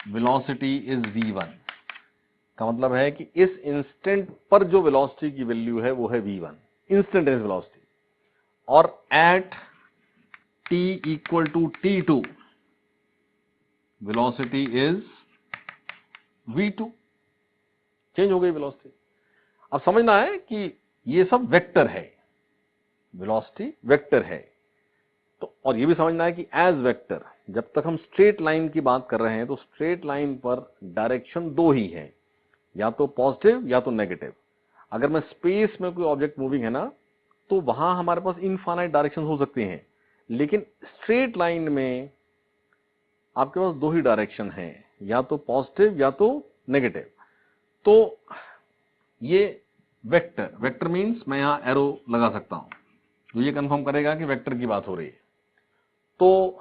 velocity is v1। का मतलब है कि इस इंस्टेंट पर जो वेलोसिटी की वैल्यू है वो है v1, इंस्टेंटेनियस वेलोसिटी, और at t equal to t2 velocity is v2। Change हो गई वेलोसिटी। अब समझना है कि ये सब वेक्टर है, वेलोसिटी वेक्टर है। तो और ये भी समझना है कि एज वेक्टर, जब तक हम स्ट्रेट लाइन की बात कर रहे हैं तो स्ट्रेट लाइन पर डायरेक्शन दो ही है, या तो पॉजिटिव या तो नेगेटिव। अगर मैं स्पेस में कोई ऑब्जेक्ट मूविंग है ना, तो वहां हमारे पास इनफाइनाइट डायरेक्शन हो सकती हैं, लेकिन स्ट्रेट लाइन में आपके पास दो ही डायरेक्शन है, या तो पॉजिटिव या तो नेगेटिव। तो ये वेक्टर मीन्स मैं यहां एरो लगा सकता हूं, तो ये कंफर्म करेगा कि वेक्टर की बात हो रही है। तो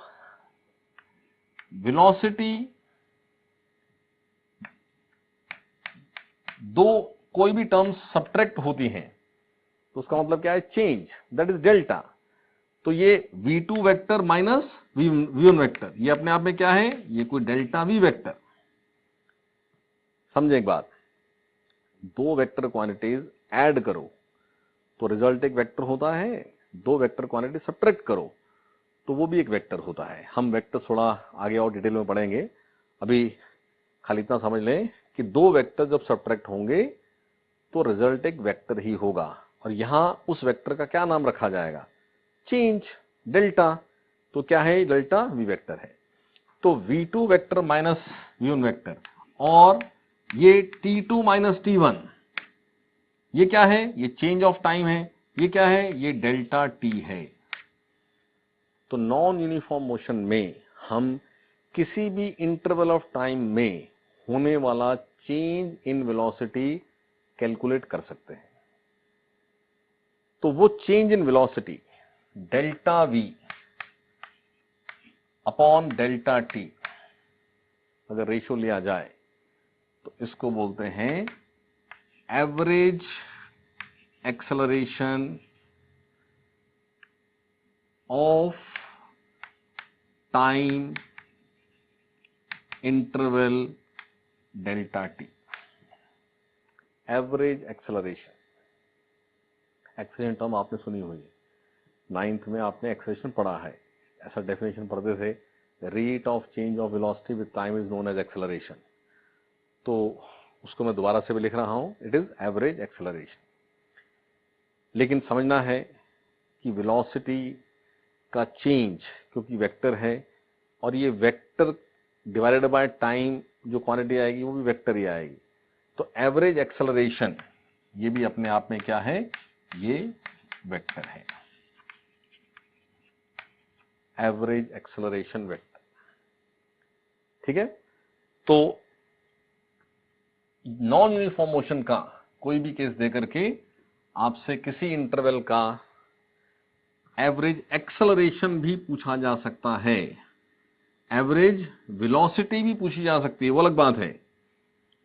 वेलोसिटी दो कोई भी टर्म्स सब्ट्रैक्ट होती हैं तो उसका मतलब क्या है? Change, that is delta. तो ये v2 vector minus v1 vector, ये अपने आप में क्या है? ये कोई डेल्टा v वेक्टर। समझे एक बात, दो वेक्टर क्वांटिटीज ऐड करो तो रिजल्ट एक वेक्टर होता है, दो वेक्टर क्वांटिटी सब्ट्रैक्ट करो तो वो भी एक वेक्टर होता है। हम वेक्टर थोड़ा आगे और डिटेल में पढ़ेंगे, अभी खाली इतना समझ लें कि दो वेक्टर जब सब्ट्रैक्ट होंगे तो रिजल्ट एक वेक्टर ही होगा, और यहां उस वेक्टर का क्या नाम रखा जाएगा? Change, delta. तो क्या है? डेल्टा v वेक्टर है। तो v2 vector minus v1 vector, और ये t2 माइनस t1, ये क्या है? ये चेंज ऑफ टाइम है। ये क्या है? ये डेल्टा t है। तो नॉन यूनिफॉर्म मोशन में हम किसी भी इंटरवल ऑफ टाइम में होने वाला चेंज इन वेलोसिटी कैलकुलेट कर सकते हैं। तो वो change in velocity delta v upon delta T अगर रेशियो लिया जाए तो इसको बोलते हैं average acceleration of time interval delta T. Average acceleration, acceleration term आपने सुनी हुई है, 9th में आपने एक्सेलरेशन पढ़ा है। ऐसा डेफिनेशन पढ़ते थे, rate of change of velocity with time is known as acceleration. तो उसको मैं दोबारा से भी लिख रहा हूं, इट इज एवरेज एक्सेलरेशन। लेकिन समझना है कि वेलोसिटी का चेंज क्योंकि वेक्टर है और ये वेक्टर डिवाइडेड बाय टाइम जो क्वांटिटी आएगी वो भी वेक्टर ही आएगी। तो एवरेज एक्सेलरेशन ये भी अपने आप में क्या है, ये वेक्टर है, एवरेज एक्सेलरेशन वेक्टर। ठीक है, तो नॉन यूनिफॉर्म मोशन का कोई भी केस देकर के आपसे किसी इंटरवल का एवरेज एक्सेलरेशन भी पूछा जा सकता है, एवरेज वेलोसिटी भी पूछी जा सकती है, वो अलग बात है।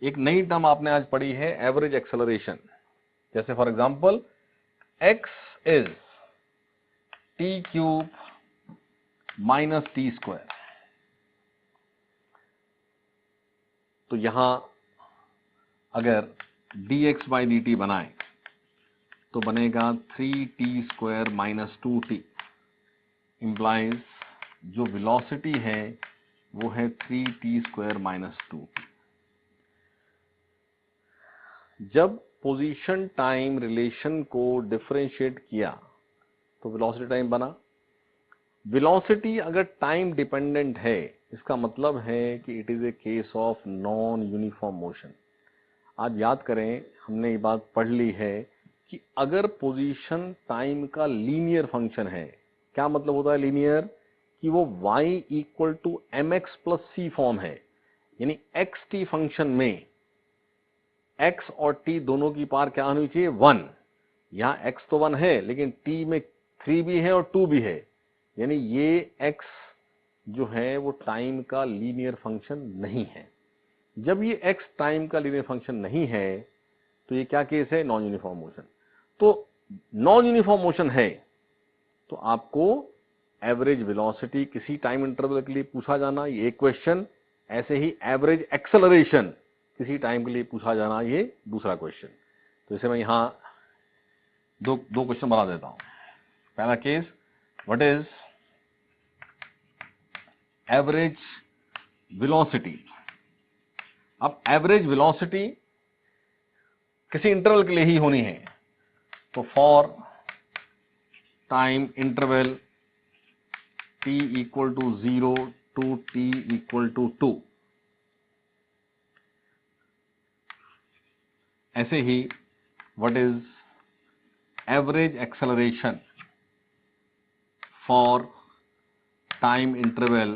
एक नई टर्म आपने आज पढ़ी है एवरेज एक्सेलरेशन। जैसे for example x is T cube minus T square, तो यहां अगर dx बाई dt बनाए तो बनेगा 3t square minus 2t, implies जो वेलोसिटी है वो है 3t स्क्वायर माइनस 2t। जब पोजीशन टाइम रिलेशन को डिफरेंशिएट किया तो वेलोसिटी टाइम बना। वेलोसिटी अगर टाइम डिपेंडेंट है इसका मतलब है कि it is a case of non uniform motion. आज याद करें, हमने ये बात पढ़ ली है कि अगर पोजीशन टाइम का लीनियर फंक्शन है, क्या मतलब होता है लीनियर, कि वो y equal to mx plus C form है, यानी xt फंक्शन में x और t दोनों की पावर क्या होनी चाहिए, 1। यहां x तो 1 है लेकिन t में 3 भी है और 2 भी है, यानी ये x जो है वो टाइम का लीनियर फंक्शन नहीं है। जब ये x टाइम का लीनियर फंक्शन नहीं है तो ये क्या केस है, नॉन यूनिफॉर्म मोशन। तो नॉन यूनिफॉर्म मोशन है तो आपको एवरेज वेलोसिटी किसी टाइम इंटरवल के लिए पूछा जाना, ये एक क्वेश्चन। ऐसे ही एवरेज एक्सेलरेशन किसी टाइम के लिए पूछा जाना, ये दूसरा क्वेश्चन। तो इसे मैं यहां दो क्वेश्चन बना देता हूं। पहला case, what is average velocity. अब एवरेज वेलोसिटी किसी इंटरवल के लिए ही होनी है, तो for time interval t equal to 0 टू t इक्वल टू 2। ऐसे ही what is average acceleration for time interval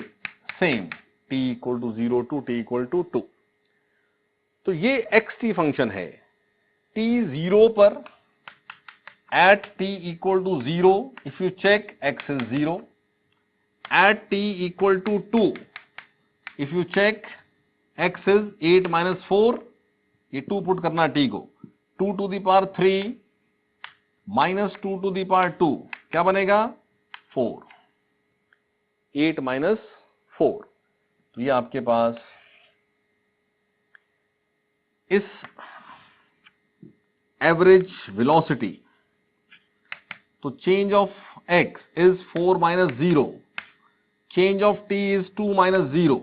same t equal to 0 टू t इक्वल टू 2। तो ये xt फंक्शन है, t 0 पर at t equal to 0 if you check x is 0, at t equal to 2 if you check x is 8 minus 4, ये 2 पुट करना t को, 2 to the power 3 minus 2 to the power 2 क्या बनेगा, 4, 8 minus 4। तो ये आपके पास इस एवरेज वेलोसिटी, तो change of x is 4 minus 0, change of t is 2 minus 0,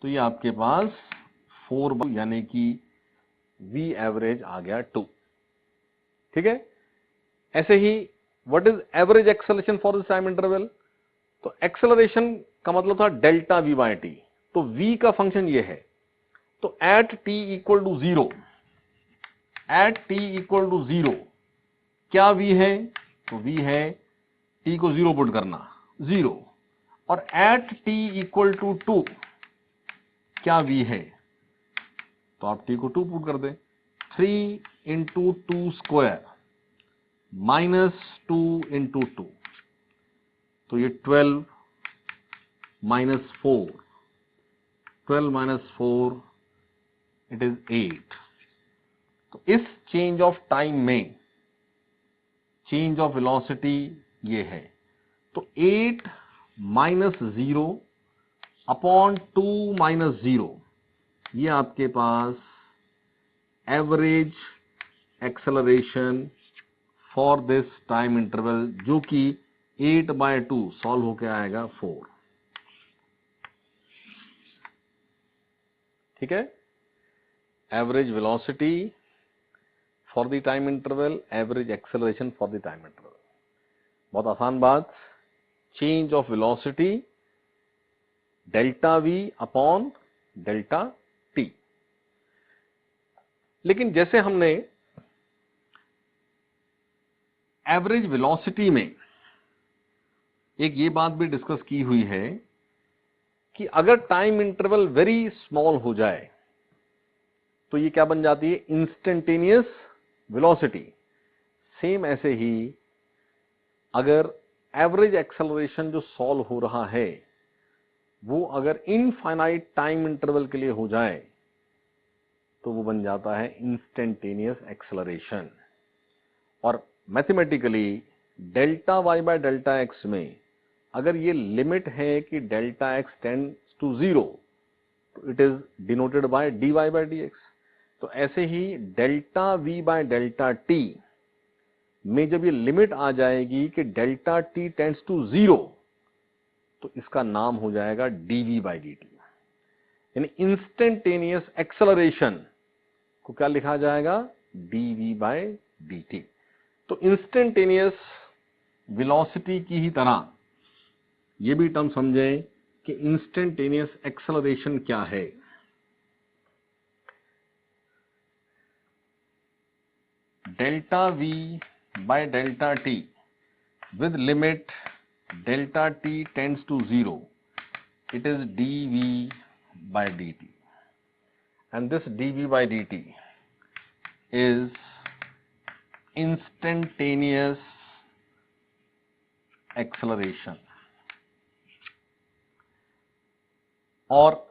तो ये आपके पास 4 यानी कि v एवरेज आ गया 2। ठीक है, ऐसे ही what is average acceleration for this time interval. तो एक्सेलरेशन का मतलब था डेल्टा v बाय टी, तो v का फंक्शन ये है। तो at t equal to 0, at t equal to 0 क्या v है, तो v है t को 0 पुट करना 0, और एट t इक्वल टू 2 क्या v है, तो आप t को 2 पुट कर दें, 3 इंटू 2 स्क्वायर माइनस 2 इंटू 2, तो ये 12 माइनस 4, 12 माइनस 4 इट इज 8। तो इस चेंज ऑफ टाइम में चेंज ऑफ वेलोसिटी ये है, तो 8 माइनस 0 अपॉन 2 माइनस 0, ये आपके पास average acceleration for this time interval, जो कि 8/2 सॉल्व होके आएगा 4। ठीक है, average velocity for the time interval, average acceleration for the time interval. बहुत आसान बात, change of velocity delta v upon delta t. लेकिन जैसे हमने एवरेज वेलोसिटी में एक ये बात भी डिस्कस की हुई है कि अगर टाइम इंटरवल वेरी स्मॉल हो जाए तो ये क्या बन जाती है, इंस्टेंटेनियस वेलोसिटी। सेम ऐसे ही अगर एवरेज एक्सेलरेशन जो सॉल्व हो रहा है वो अगर इनफाइनाइट टाइम इंटरवल के लिए हो जाए तो वो बन जाता है इंस्टेंटेनियस एक्सेलरेशन। और mathematically delta y by delta x में अगर ये लिमिट है कि डेल्टा एक्स टेंड्स टू 0, तो it is denoted by d y by d x. तो ऐसे ही delta v by delta t में जब ये लिमिट आ जाएगी कि डेल्टा टी टेंड्स टू 0, तो इसका नाम हो जाएगा डीवी बाई डी टी। यानी इंस्टेंटेनियस एक्सेलरेशन को क्या लिखा जाएगा, डीवी बाय डी टी। तो इंस्टेंटेनियस वेलोसिटी की ही तरह ये भी टर्म समझें कि इंस्टेंटेनियस एक्सेलरेशन क्या है। Delta v by delta T with limit delta t tends to 0, it is dv by dt, and this dv by dt is instantaneous acceleration। और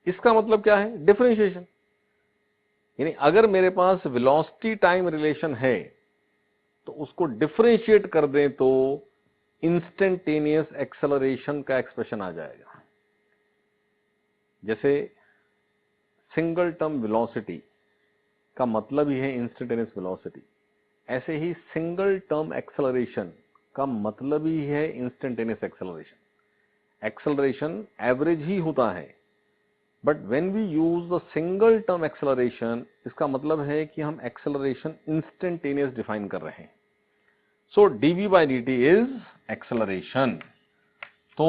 इसका मतलब क्या है, डिफरेंशिएशन। यानी अगर मेरे पास वेलोसिटी टाइम रिलेशन है तो उसको डिफरेंशिएट कर दें तो इंस्टेंटेनियस एक्सेलरेशन का एक्सप्रेशन आ जाएगा। जैसे सिंगल टर्म वेलोसिटी का मतलब ही है इंस्टेंटेनियस वेलोसिटी, ऐसे ही सिंगल टर्म एक्सेलरेशन का मतलब ही है इंस्टेंटेनियस एक्सेलरेशन। एक्सेलरेशन एवरेज ही होता है, but when we use the single term acceleration, इसका मतलब है कि हम एक्सेलरेशन इंस्टेंटेनियस डिफाइन कर रहे हैं। सो dv by dt is acceleration. तो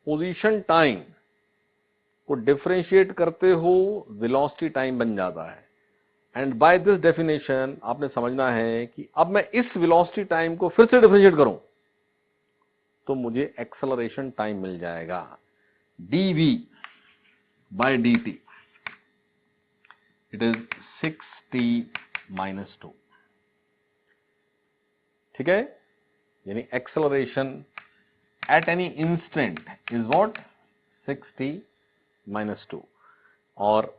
पोजीशन टाइम को डिफरेंशिएट करते हो वेलोसिटी टाइम बन जाता है। एंड बाय दिस डेफिनेशन आपने समझना है कि अब मैं इस वेलोसिटी टाइम को फिर से डिफरेंशिएट करूं तो मुझे एक्सेलरेशन टाइम मिल जाएगा, dv by dt it is 6t minus 2। ठीक है, यानी acceleration at any instant is what, 6t minus 2। और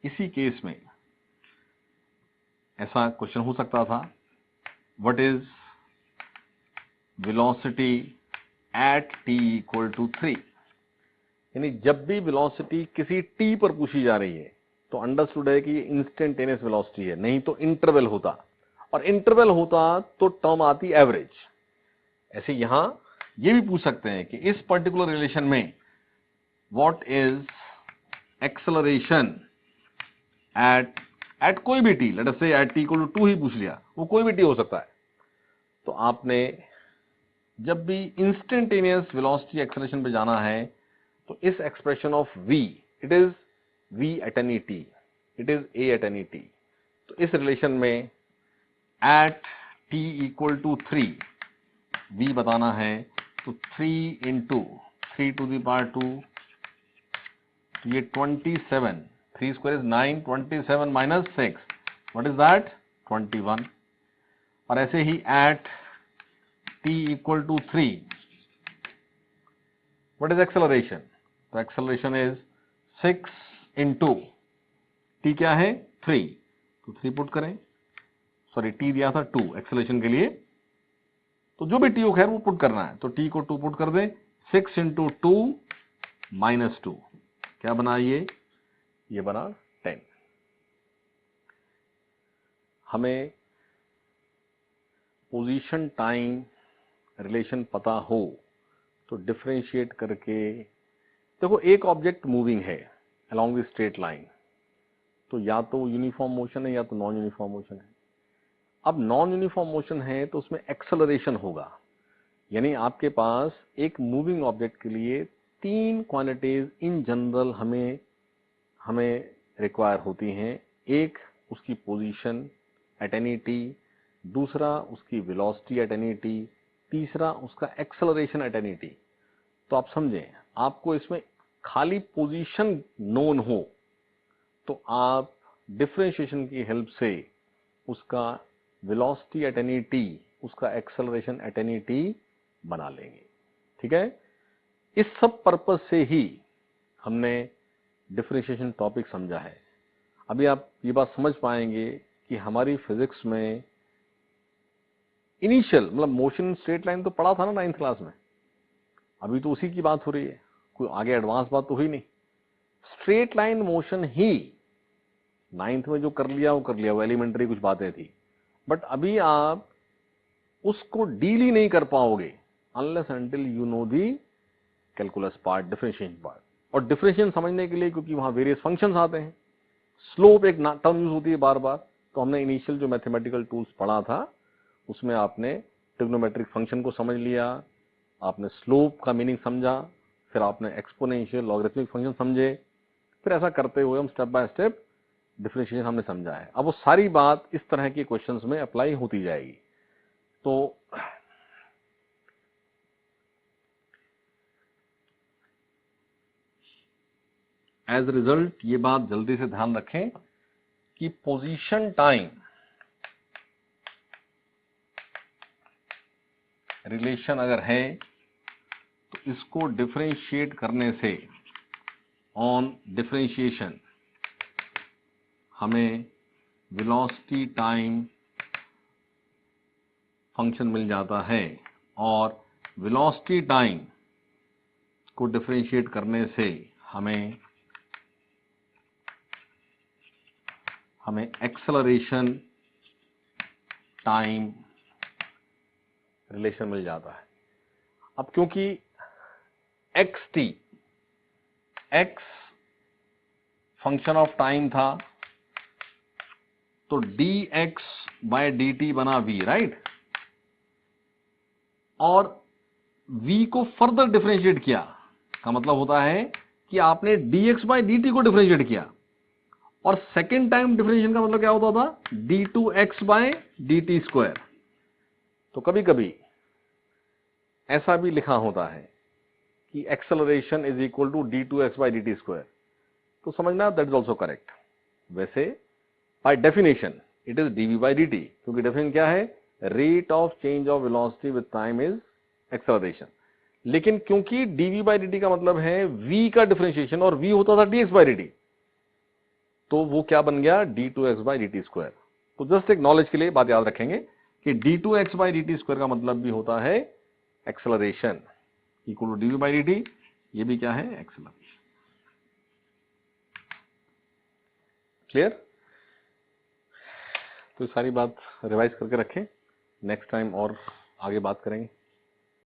इसी केस में ऐसा क्वेश्चन हो सकता था, what is velocity at t equal to 3। यानी जब भी वेलोसिटी किसी t पर पूछी जा रही है तो अंडरस्टूड है कि ये इंस्टेंटेनियस वेलोसिटी है, नहीं तो इंटरवल होता, और इंटरवल होता तो टर्म आती एवरेज। ऐसे यहां ये भी पूछ सकते हैं कि इस पर्टिकुलर रिलेशन में व्हाट इज एक्सेलरेशन एट कोई भी टी, लेट अस से एट t इक्वल टू 2 ही पूछ लिया, वो कोई भी t हो सकता है। तो आपने जब भी इंस्टेंटेनियस वेलोसिटी एक्सेलरेशन पे जाना है तो इस expression of v, it is v at any t, it is a at any t। तो इस रिलेशन में at t equal to 3 v बताना है, तो 3 इंटू 3 टू द पावर 2, ये 27, 3 square is 9, 27 minus 6, what is that? 21। और ऐसे ही at t equal to 3, what is acceleration? तो एक्सेलरेशन इज 6 इंटू t क्या है? 3, तो 3 पुट करें, सॉरी t दिया था 2 एक्सेलरेशन के लिए, तो जो भी t हो खैर वो पुट करना है, तो t को 2 पुट कर दें, 6 इंटू 2 माइनस 2, क्या बना ये बना 10। हमें पोजीशन टाइम रिलेशन पता हो तो डिफरेंशिएट करके, देखो एक ऑब्जेक्ट मूविंग है अलोंग द स्ट्रेट लाइन, तो या तो यूनिफॉर्म मोशन है या तो नॉन यूनिफॉर्म मोशन है। अब नॉन यूनिफॉर्म मोशन है तो उसमें एक्सेलरेशन होगा, यानी आपके पास एक मूविंग ऑब्जेक्ट के लिए 3 क्वांटिटीज इन जनरल हमें रिक्वायर होती हैं। एक उसकी पोजीशन एट एनी टी, दूसरा उसकी वेलोसिटी एट एनी टी, तीसरा उसका एक्सेलरेशन एट एनी टी। तो आप समझें, आपको इसमें खाली पोजीशन नोन हो तो आप डिफरेंशिएशन की हेल्प से उसका वेलोसिटी एट एनी टी, उसका एक्सेलरेशन एट एनी टी बना लेंगे। ठीक है, इस सब पर्पस से ही हमने डिफरेंशिएशन टॉपिक समझा है। अभी आप ये बात समझ पाएंगे कि हमारी फिजिक्स में इनिशियल मतलब मोशन स्ट्रेट लाइन तो पढ़ा था ना 9th क्लास में, अभी तो उसी की बात हो रही है, कोई आगे एडवांस बात तो हुई नहीं। स्ट्रेट लाइन मोशन ही 9th में जो कर लिया वो एलिमेंट्री कुछ बातें थी, बट अभी आप उसको डील ही नहीं कर पाओगे unless until you know the calculus part, differentiation part. और डिफरेंशिएशन समझने के लिए, क्योंकि वहां वेरियस फंक्शंस आते हैं, स्लोप एक टर्म यूज होती है बार बार, तो हमने इनिशियल जो मैथमेटिकल टूल्स पढ़ा था उसमें आपने ट्रिग्नोमेट्रिक फंक्शन को समझ लिया, आपने स्लोप का मीनिंग समझा, फिर आपने एक्सपोनेंशियल लॉगरिथमिक फंक्शन समझे, फिर ऐसा करते हुए हम स्टेप बाय स्टेप डिफरेंशिएशन हमने समझा है। अब वो सारी बात इस तरह के क्वेश्चंस में अप्लाई होती जाएगी। तो एज रिजल्ट ये बात जल्दी से ध्यान रखें कि पोजीशन टाइम रिलेशन अगर है तो इसको डिफरेंशिएट करने से ऑन डिफरेंशिएशन हमें वेलोसिटी टाइम फंक्शन मिल जाता है, और वेलोसिटी टाइम को डिफरेंशिएट करने से हमें एक्सेलरेशन टाइम रिलेशन मिल जाता है। अब क्योंकि xt x function of time था, तो dx बाय dt बना v, राइट, और v को फर्दर डिफरेंशिएट किया का मतलब होता है कि आपने dx बाय dt को डिफरेंशिएट किया, और सेकेंड टाइम डिफरेंशिएशन का मतलब क्या होता था? d2x by dt square. तो कभी कभी ऐसा भी लिखा होता है कि acceleration is equal to d2x by dt square, तो समझना दैट इज ऑल्सो करेक्ट। वैसे by definition it is dv by dt, क्योंकि डेफिनेशन क्या है? Rate of change of velocity with time is acceleration. लेकिन क्योंकि dv बाय dt का मतलब है v का डिफरेंशिएशन, और v होता था dx बाय dt, तो वो क्या बन गया? d2x by dt square. तो जस्ट एक नॉलेज के लिए बात याद रखेंगे कि d2x बाय dt स्क्वायर का मतलब भी होता है acceleration equal to dv by dt, ये भी क्या है? एक्सेलरेशन। क्लियर? तो सारी बात रिवाइज करके रखें, नेक्स्ट टाइम और आगे बात करेंगे।